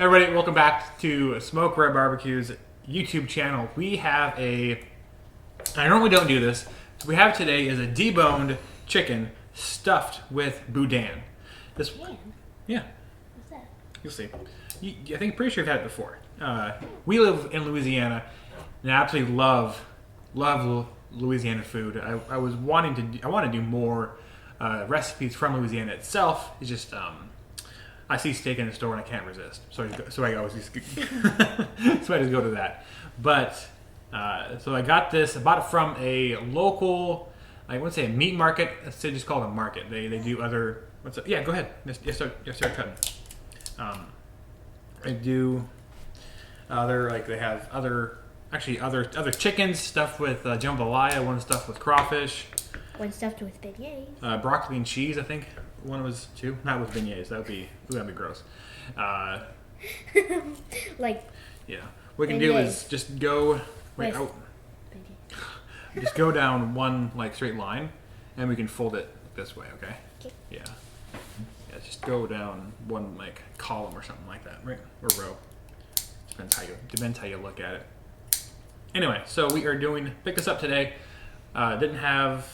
Everybody, welcome back to Smoke Red Barbecue's YouTube channel. We have I normally don't do this, so we have today is a deboned chicken stuffed with Boudain. This, yeah. What's that? You'll see. I think pretty sure you've had it before. We live in Louisiana, and I absolutely love Louisiana food. I want to do more recipes from Louisiana itself. It's just I see steak in the store and I can't resist, so I always just so I just go to that. But so I got this. I bought it from a local, I wouldn't say a meat market. Let's say just call it a market. They do other. What's up? Yeah, go ahead. Just start cutting. They do other, like they have other chickens stuffed with jambalaya. One stuffed with crawfish. One stuffed with beignets. Broccoli and cheese, I think. One was two. Not with beignets. That'd be gross. Like. Yeah. What we can do is just go. Wait. Just go down one like straight line, and we can fold it this way. Okay. Okay. Yeah. Yeah. Just go down one like column or something like that, right? Or row. Depends how you look at it. Anyway, so we are pick this up today. Didn't have.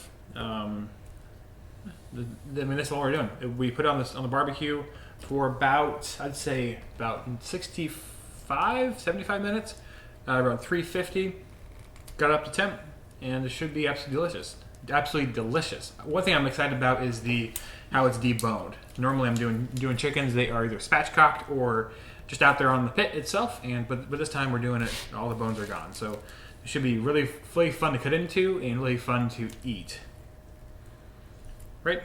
This is all we're doing. We put it on the barbecue for about, I'd say about 65, 75 minutes, around 350. Got it up to temp, and it should be absolutely delicious. Absolutely delicious. One thing I'm excited about is how it's deboned. Normally I'm doing chickens. They are either spatchcocked or just out there on the pit itself. But this time we're doing it. All the bones are gone. So it should be really fun to cut into and really fun to eat. Right?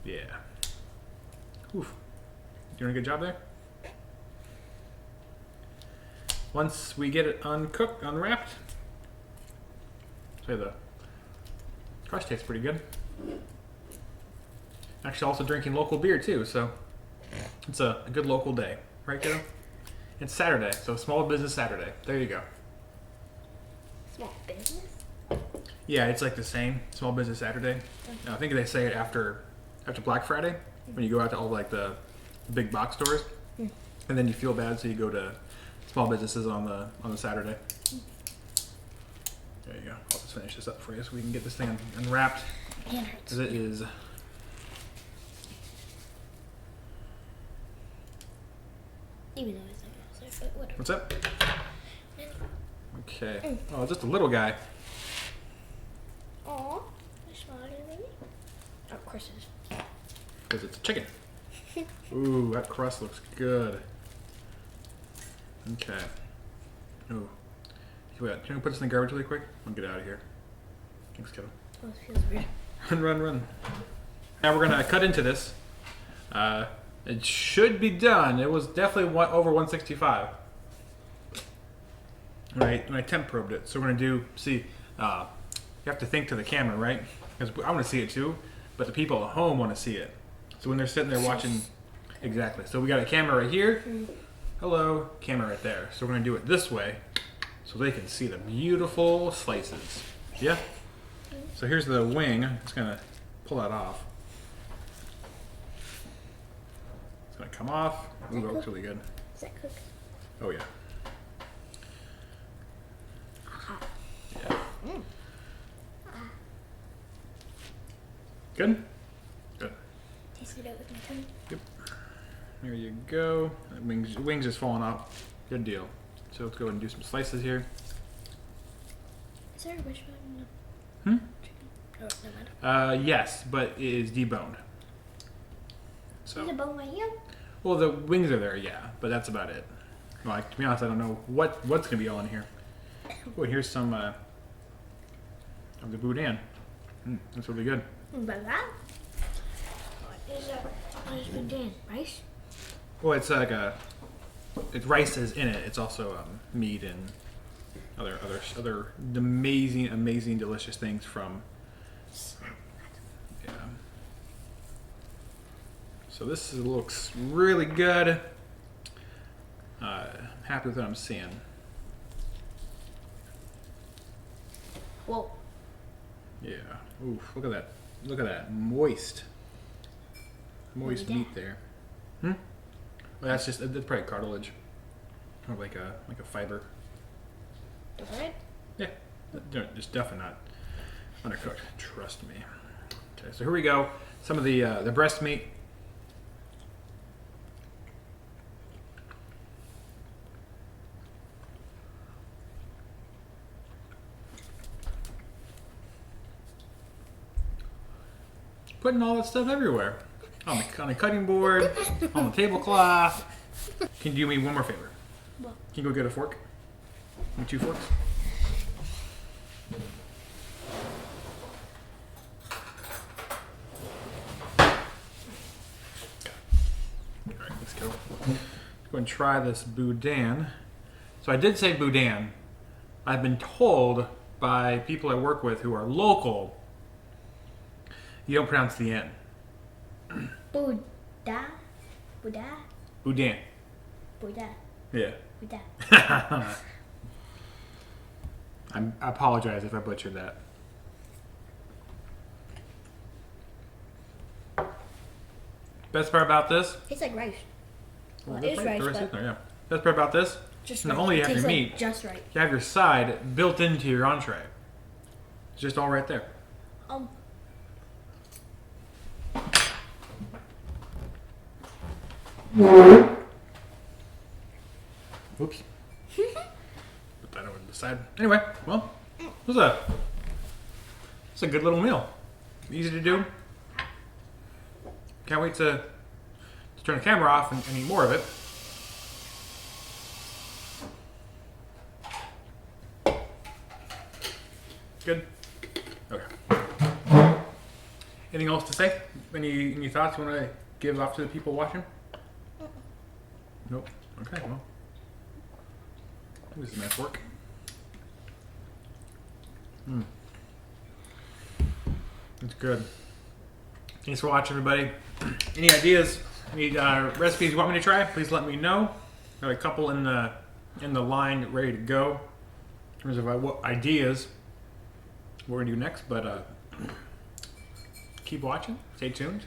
Yeah. Oof. Doing a good job there? Once we get it uncooked, unwrapped, say the crust tastes pretty good. Actually, also drinking local beer too, so it's a good local day. Right, kiddo? It's Saturday, so Small Business Saturday. There you go. Small business? Yeah, it's like the same Small Business Saturday. I think they say it after Black Friday when you go out to all like the big box stores, and then you feel bad, so you go to small businesses on the Saturday. There you go. I'll just finish this up for you so we can get this thing unwrapped. Because it is. Even though it's not outside, but whatever. What's up? Okay. Oh, just a little guy. Aw, they're smaller than me. Oh, of course it is. Because it's a chicken. Ooh, that crust looks good. Okay. Ooh. Can we put this in the garbage really quick? I'll get out of here. Thanks, kiddo. Oh, this feels weird. Run. Now we're gonna cut into this. It should be done. It was definitely over 165. Right, when I temp probed it. So we're gonna you have to think to the camera, right? Because I want to see it too, but the people at home want to see it. So when they're sitting there watching, exactly. So we got a camera right here. Hello, camera right there. So we're gonna do it this way, so they can see the beautiful slices. Yeah. So here's the wing. I'm just gonna pull that off. It's gonna come off. Ooh, that looks really good. Is that cooked? Oh yeah. Hot. Yeah. Good? Good. Taste it out with my tongue. Yep. There you go. Wings just falling off. Good deal. So let's go ahead and do some slices here. Is there a wishbone? Hmm? Chicken? Oh, never mind. Yes, but it is deboned. So. There's a bone right here? Well, the wings are there, yeah, but that's about it. Like, to be honest, I don't know what's gonna be all in here. Oh, here's some of the Boudain. That's really good. What is that? What is Boudain? Rice? Well, it's like it's rice is in it. It's also meat and other amazing, delicious things from. Yeah. So this looks really good. Happy with what I'm seeing. Whoa. Yeah. Oof, look at that. Look at that. Moist meat there. Well, that's probably cartilage. Or like a fiber. The bread? Yeah, it's definitely not undercooked. Trust me. Okay, so here we go. Some of the breast meat. Putting all that stuff everywhere. On the cutting board, on the tablecloth. Can you do me one more favor? What? Can you go get a fork? And 2 forks? Alright, let's go. Let's go and try this Boudain. So I did say Boudain. I've been told by people I work with who are local, you don't pronounce the N. Boudain? Boudain? Boudain. Boudain. Yeah. Boudain. I apologize if I butchered that. Best part about this? It's like rice. Well, that's it's right, rice, the but there, yeah. Best part about this? just Not right. only you It have your tastes like meat, just right. you have your side built into your entree. It's just all right there. Oops. Put that over to the side. Anyway, well, it's a good little meal. Easy to do. Can't wait to turn the camera off and eat more of it. Good. Okay. Anything else to say? Any thoughts you want to give off to the people watching? Nope. Okay, well. This is a nice work. It's good. Thanks for watching, everybody. Any ideas, any recipes you want me to try, please let me know. Got a couple in the line ready to go in terms of what ideas we're gonna do next. But keep watching. Stay tuned.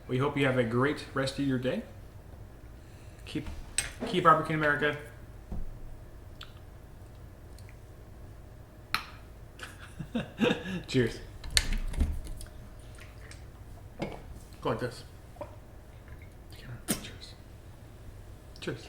We hope you have a great rest of your day. Keep barbecuing America. Cheers. Go like this. Cheers. Cheers.